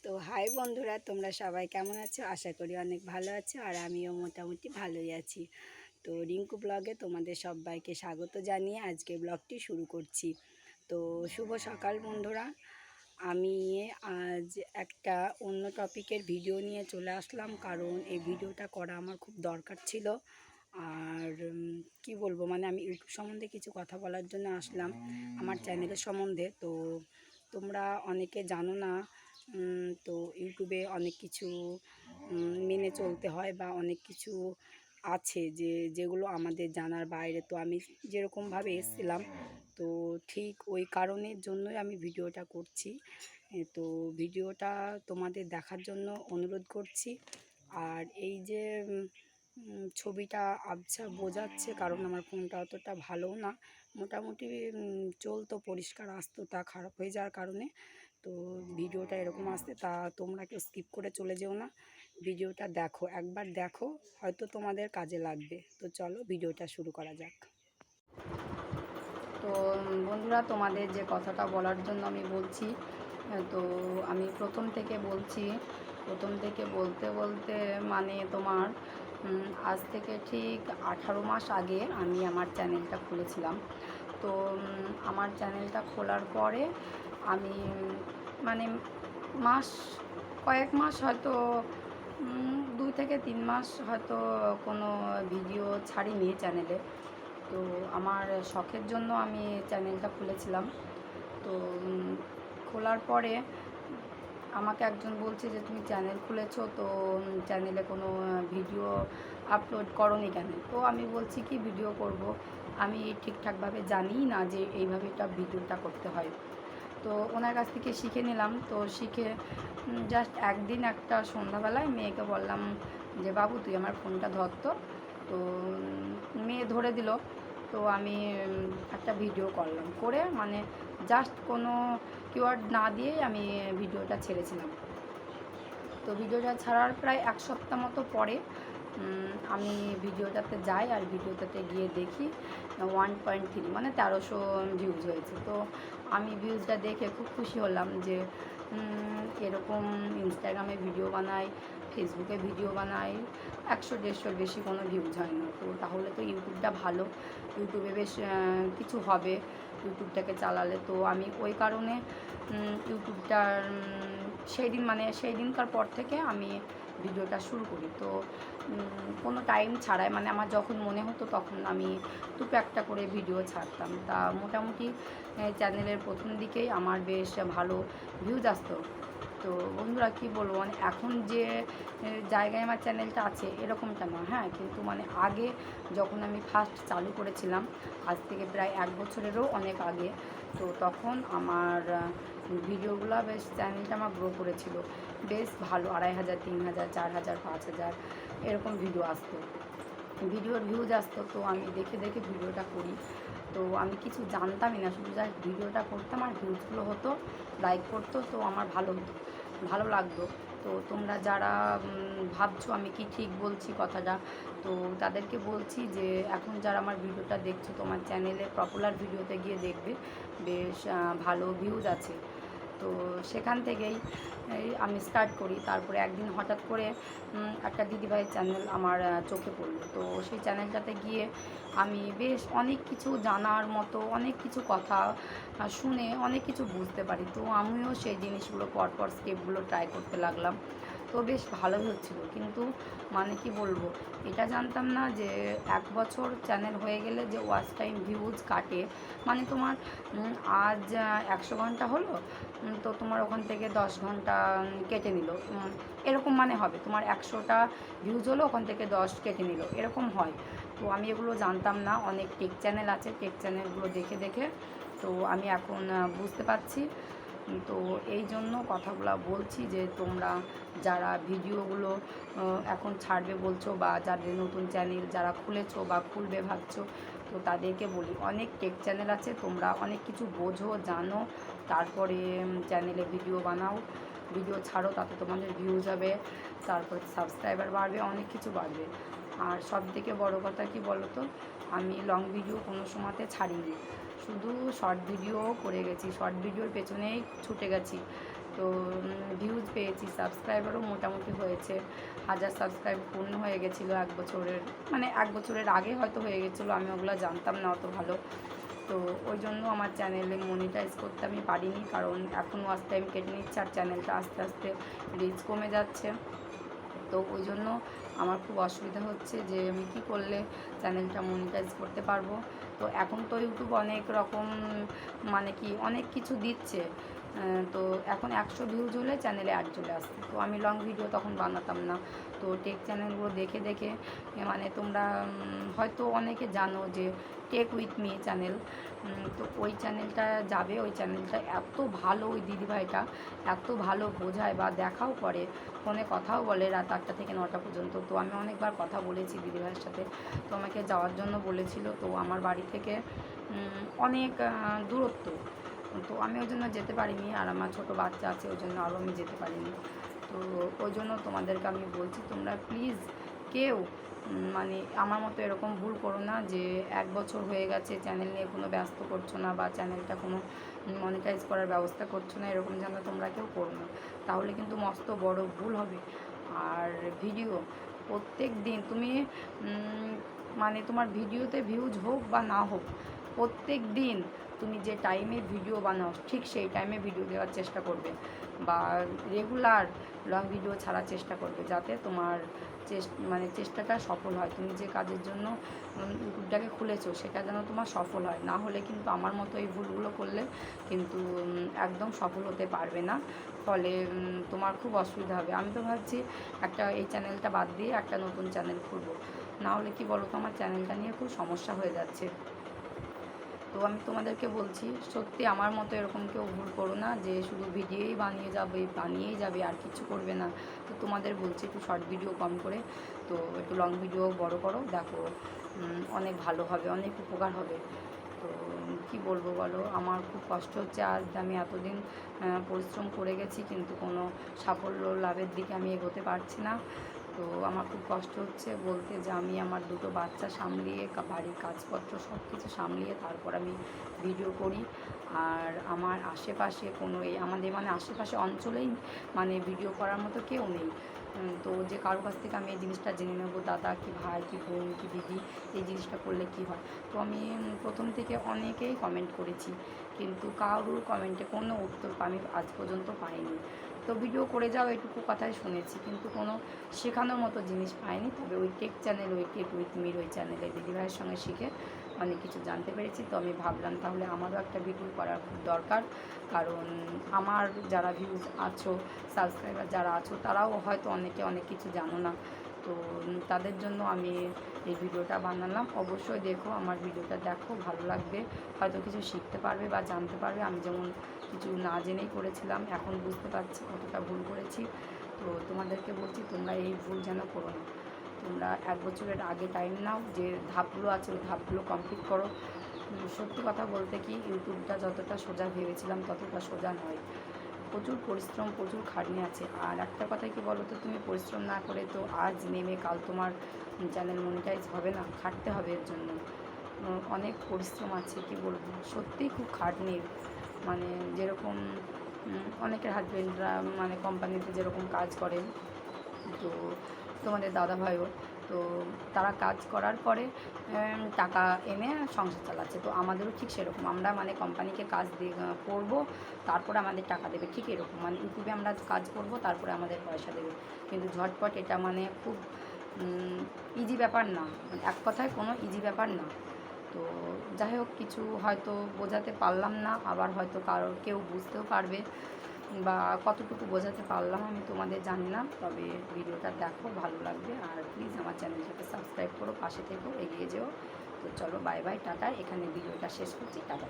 তো হাই বন্ধুরা, তোমরা সবাই কেমন আছো? আশা করি অনেক ভালো আছো, আর আমিও মোটামুটি ভালোই আছি। তো রিঙ্কু ব্লগে তোমাদের সবাইকে স্বাগত জানিয়ে আজকে ব্লগটি শুরু করছি। তো শুভ সকাল বন্ধুরা। আমি আজ একটা অন্য টপিকের ভিডিও নিয়ে চলে আসলাম, কারণ এই ভিডিওটা করা আমার খুব দরকার ছিল। আর কি বলবো, মানে আমি ইউটিউব সম্বন্ধে কিছু কথা বলার জন্য আসলাম, আমার চ্যানেলের সম্বন্ধে। তো তোমরা অনেকে জানো না, তো ইউটিউবে অনেক কিছু মেনে চলতে হয়, বা অনেক কিছু আছে যেগুলো আমাদের জানার বাইরে। তো আমি যেরকমভাবে এসেছিলাম, তো ঠিক ওই কারণের জন্যই আমি ভিডিওটা করছি। তো ভিডিওটা তোমাদের দেখার জন্য অনুরোধ করছি। আর এই যে ছবিটা আবছা বোঝাচ্ছে, কারণ আমার ফোনটা অতটা ভালো না, মোটামুটি চলতো, পরিষ্কার আসতো, তা খারাপ হয়ে যাওয়ার কারণে তো ভিডিওটা এরকম আসছে। তা তোমরা কেউ স্কিপ করে চলে যেও না, ভিডিওটা দেখো, একবার দেখো, হয়তো তোমাদের কাজে লাগবে। তো চলো ভিডিওটা শুরু করা যাক। তো বন্ধুরা, তোমাদের যে কথাটা বলার জন্য আমি বলছি, তো আমি প্রথম থেকে বলতে বলতে মানে তোমার আজ থেকে ঠিক 18 মাস আগে আমি আমার চ্যানেলটা খুলেছিলাম। তো আমার চ্যানেলটা খোলার পরে আমি মানে কয়েক মাস হয়তো 2 থেকে 3 মাস হয়তো কোনো ভিডিও ছাড়িনি চ্যানেলে। তো আমার শখের জন্য আমি চ্যানেলটা খুলেছিলাম। তো খোলার পরে আমাকে একজন বলছে যে তুমি চ্যানেল খুলেছো, তো চ্যানেলে কোনো ভিডিও আপলোড করোনি কেন? তো আমি বলছি কি ভিডিও করব, আমি ঠিকঠাকভাবে জানিই না যে এইভাবে একটা ভিডিওটা করতে হয়। তো ওনার কাছ থেকে শিখে নিলাম। তো শিখে জাস্ট একদিন একটা সন্ধ্যাবেলায় মেয়েকে বললাম যে বাবু তুই আমার ফোনটা ধরতো। তো মেয়ে ধরে দিল। তো আমি একটা ভিডিও করলাম, করে মানে জাস্ট কোনো কিওয়ার্ড না দিয়েই আমি ভিডিওটা ছেড়েছিলাম। তো ভিডিওটা ছাড়ার প্রায় 1 সপ্তাহ মতো পরে আমি ভিডিওটাতে যাই, আর ভিডিওটাতে গিয়ে দেখি 1.3 মানে 1300 ভিউজ হয়েছে। তো আমি ভিউজটা দেখে খুব খুশি হলাম যে এরকম ইনস্টাগ্রামে ভিডিও বানাই, ফেসবুকে ভিডিও বানাই, 100-150 বেশি কোনো ভিউজ হয় না। তো তাহলে তো ইউটিউবটা ভালো, ইউটিউবে বেশ কিছু হবে ইউটিউবটাকে চালালে। তো আমি ওই কারণে ইউটিউবটার সেই দিনকার পর থেকে আমি ভিডিওটা শুরু করি। তো কোনো টাইম ছাড়াই, মানে আমার যখন মনে হতো তখন আমি টুকু একটা করে ভিডিও ছাড়তাম। তা মোটামুটি চ্যানেলের প্রথম দিকেই আমার বেশ ভালো ভিউজ আসতো। তো বন্ধুরা কী বলবো, মানে এখন যে জায়গায় আমার চ্যানেলটা আছে এরকমটা না, হ্যাঁ, কিন্তু মানে আগে যখন আমি ফার্স্ট চালু করেছিলাম, আজ থেকে প্রায় 1 বছরেরও অনেক আগে, তো তখন আমার ভিডিওগুলো বেশ, চ্যানেলটা আমার গ্রো করেছিল বেশ ভালো, 2500, 3000, 4000, 5000 এরকম ভিডিও আসতো, ভিডিওর ভিউজ আসতো। তো আমি দেখে দেখে ভিডিওটা করি। তো আমি কিছু জানতামই না, শুধু জাস্ট ভিডিওটা করতাম আর ভিউজগুলো হতো, লাইক করতো, তো আমার ভালো লাগতো। তো তোমরা যারা ভাবছো আমি কি ঠিক বলছি কথাটা, তো তাদেরকে বলছি যে এখন যারা আমার ভিডিওটা দেখছো, তোমার চ্যানেলে পপুলার ভিডিওতে গিয়ে দেখবে বেশ ভালো ভিউজ আছে। তো সেখান থেকেই আমি স্টার্ট করি। তারপরে একদিন হঠাৎ করে একটা দিদিভাইয়ের চ্যানেল আমার চোখে পড়লো। তো সেই চ্যানেলটাতে গিয়ে আমি বেশ অনেক কিছু জানার মতো, অনেক কিছু কথা শুনে অনেক কিছু বুঝতে পারি। তো আমিও সেই জিনিসগুলো পরপর স্টেপগুলো ট্রাই করতে লাগলাম। তো বেশ ভালোই হচ্ছিলো, কিন্তু মানে কি বলবো, এটা জানতাম না যে 1 বছর চ্যানেল হয়ে গেলে যে ওয়াচ টাইম ভিউজ কাটে, মানে তোমার আজ 100 ঘন্টা হলো, তো তোমার ওখান থেকে 10 ঘন্টা কেটে নিল, এরকম মানে হবে, তোমার 100টা ভিউজ হলো, ওখান থেকে 10 কেটে নিল, এরকম হয়। তো আমি এগুলো জানতাম না। অনেক টেক চ্যানেল আছে, টেক চ্যানেলগুলো দেখে দেখে তো আমি এখন বুঝতে পারছি। তো এই জন্য কথাগুলো বলছি যে তোমরা যারা ভিডিওগুলো এখন ছাড়বে বলছো, বা যাদের নতুন চ্যানেল যারা খুলেছো বা খুলবে ভাবছো, তো তাদেরকে বলি অনেক টেক চ্যানেল আছে, তোমরা অনেক কিছু বোঝো, জানো, তারপরে চ্যানেলে ভিডিও বানাও, ভিডিও ছাড়ো, তাতে তোমাদের ভিউজ হবে, তারপর সাবস্ক্রাইবার বাড়বে, অনেক কিছু বাড়বে। আর সবথেকে বড় কথা কি বলো তো, আমি লং ভিডিও কোনো সময়তে ছাড়িনি, শুধু শর্ট ভিডিও করে গেছি, শর্ট ভিডিওর পেছনেই ছুটে গেছি। তো ভিউজ পেয়েছি, সাবস্ক্রাইবারও মোটামুটি হয়েছে। 1000 সাবস্ক্রাইব পূর্ণ হয়ে গেছিলো 1 বছরের, মানে 1 বছরের আগে হয়তো হয়ে গেছিলো, আমি ওগুলো জানতাম না অত ভালো। তো ওই জন্য আমার চ্যানেলে মনিটাইজ করতে আমি পারিনি, কারণ এখন ওয়াচ টাইম কেটে নিচ্ছে আর চ্যানেলটা আস্তে আস্তে রিচ কমে যাচ্ছে। তো ওই জন্য আমার খুব অসুবিধা হচ্ছে যে আমি কী করলে চ্যানেলটা মনিটাইজ করতে পারবো। তো এখন তো ইউটিউব অনেক রকম মানে কি অনেক কিছু দিচ্ছে। তো এখন 100 ভিউজ হলে চ্যানেলে অ্যাড চলে আসছে। তো আমি লং ভিডিও তখন বানাতাম না। তো টেক চ্যানেলগুলো দেখে দেখে মানে তোমরা হয়তো অনেকে জানো যে টেক উইথ মি চ্যানেল, তো ওই চ্যানেলটা যাবে। ওই চ্যানেলটা এত ভালো, ওই দিদিভাইটা এত ভালো বোঝায় বা দেখাও করে, ফোনে কথাও বলে রাত 8টা থেকে 9টা পর্যন্ত। তো আমি অনেকবার কথা বলেছি দিদিভাইয়ের সাথে, তো আমাকে যাওয়ার জন্য বলেছিল। তো আমার বাড়ি থেকে অনেক দূরত্ব, তো আমি ওই জন্য যেতে পারিনি। আর আমার ছোটো বাচ্চা আছে, ওই জন্য আরও আমি যেতে পারিনি। তো ওই জন্য তোমাদেরকে আমি বলছি, তোমরা প্লিজ কেউ মানে আমার মতো এরকম ভুল করো না যে 1 বছর হয়ে গেছে চ্যানেল নিয়ে কোনো ব্যস্ত করছো না বা চ্যানেলটা কোনো মনিটাইজ করার ব্যবস্থা করছো না, এরকম যেন তোমরা কেউ করো না, তাহলে কিন্তু মস্ত বড় ভুল হবে। আর ভিডিও প্রত্যেক দিন তুমি মানে তোমার ভিডিওতে ভিউজ হোক বা না হোক, প্রত্যেক দিন তুমি যে টাইমে ভিডিও বানাও ঠিক সেই টাইমে ভিডিও দেওয়ার চেষ্টা করবে, বা রেগুলার লং ভিডিও ছাড়ার চেষ্টা করবে, যাতে তোমার মানে চেষ্টাটা সফল হয়। তুমি যে কাজের জন্য ইউটিউবটাকে খুলেছো সেটা যেন তোমার সফল হয়, না হলে কিন্তু আমার মতো এই ভুলগুলো করলে কিন্তু একদম সফল হতে পারবে না। ফলে তোমার খুব অসুবিধা হবে। আমি তো ভাবছি এই চ্যানেলটা বাদ দিয়ে একটা নতুন চ্যানেল খুলবো, না হলে কি বলো তো, আমার চ্যানেলটা নিয়ে খুব সমস্যা হয়ে যাচ্ছে। তো আমি তোমাদেরকে বলছি, সত্যি আমার মতো এরকম কেউ ভুল করো না যে শুধু ভিডিওই বানিয়েই যাবে আর কিছু করবে না। তো তোমাদের বলছি একটু শর্ট ভিডিও কম করে, তো একটু লং ভিডিও বড় করো, দেখো অনেক ভালো হবে, অনেক উপকার হবে। তো কী বলবো বলো, আমার খুব কষ্ট হচ্ছে। আজ আমি এতদিন পরিশ্রম করে গেছি, কিন্তু কোনো সাফল্য লাভের দিকে আমি এগোতে পারছি না। তো আমার খুব কষ্ট হচ্ছে বলতে যে আমি আমার 2টো বাচ্চা সামলিয়ে, বাড়ির কাজপত্র সব কিছু সামলিয়ে তারপর আমি ভিডিও করি। আর আমার আশেপাশে কোনো আমাদের মানে আশেপাশে অঞ্চলেই মানে ভিডিও করার মতো কেউ নেই। তো যে কারো কাছ থেকে আমি এই জিনিসটা জেনে নেবো, দাদা কি ভাই কি বোন কি দিদি এই জিনিসটা করলে কি হয়। তো আমি প্রথম থেকে অনেকেই কমেন্ট করেছি, কিন্তু কারোর কমেন্টে কোনো উত্তর আমি আজ পর্যন্ত পাইনি। তো ভিডিও করে যাও এটুকু কথাই শুনেছি, কিন্তু কোনো শেখানোর মতো জিনিস পাইনি। তবে ওই টেক চ্যানেল, ওই টেক উইথ মির ওই চ্যানেলে দিদিভাইয়ের সঙ্গে শিখে অনেক কিছু জানতে পেরেছি। তো আমি ভাবলাম তাহলে আমারও একটা ভিডিও করার খুব দরকার, কারণ আমার যারা ভিউজ আছো, সাবস্ক্রাইবার যারা আছো, তারাও হয়তো অনেকে অনেক কিছু জানো না। তো তাদের জন্য আমি এই ভিডিওটা বানালাম। অবশ্যই দেখো, আমার ভিডিওটা দেখো, ভালো লাগবে, হয়তো কিছু শিখতে পারবে বা জানতে পারবে। আমি যেমন কিছু না জেনেই করেছিলাম, এখন বুঝতে পারছি কতটা ভুল করেছি। তো তোমাদেরকে বলছি, তোমরা এই ভুল যেন করো না। তোমরা 1 বছরের আগে টাইম নাও, যে ধাপগুলো আছে ওই ধাপগুলো কমপ্লিট করো। সত্যি কথা বলতে কি, ইউটিউবটা যতটা সোজা ভেবেছিলাম ততটা সোজা নয়। প্রচুর পরিশ্রম, প্রচুর খাটনি আছে। আর একটা কথা কি বলো তো, তুমি পরিশ্রম না করে তো আজ নেমে কাল তোমার চ্যানেল মনিটাইজ হবে না, খাটতে হবে এর জন্য। অনেক পরিশ্রম আছে, কি বলবো, সত্যিই খুব খাটনির। মানে যেরকম অনেকের হাজবেন্ডরা মানে কোম্পানিতে যেরকম কাজ করে, তো তোমাদের দাদাভাইও, তো তারা কাজ করার পরে টাকা এনে সংসার চালাচ্ছে। তো আমাদেরও ঠিক সেরকম, আমরা মানে কোম্পানিকে কাজ করবো, তারপরে আমাদের টাকা দেবে, ঠিক এরকম। মানে ইউটিউবে আমরা কাজ করব, তারপরে আমাদের পয়সা দেবে। কিন্তু ঝটপট এটা মানে খুব ইজি ব্যাপার না, মানে এক কথায় কোনো ইজি ব্যাপার না। তো যাই হোক, কিছু হয়তো বোঝাতে পারলাম না, আবার হয়তো কেউ বুঝতেও পারবে, বা কতটুকু বোঝাতে পারলাম আমি তোমাদের জানি না। তবে ভিডিওটা দেখো, ভালো লাগবে। আর প্লিজ আমার চ্যানেলটাকে সাবস্ক্রাইব করো, পাশে থেকো, এগিয়ে যেও। তো চলো, বাই বাই, টাটা। এখানে ভিডিওটা শেষ করছি, টাটা।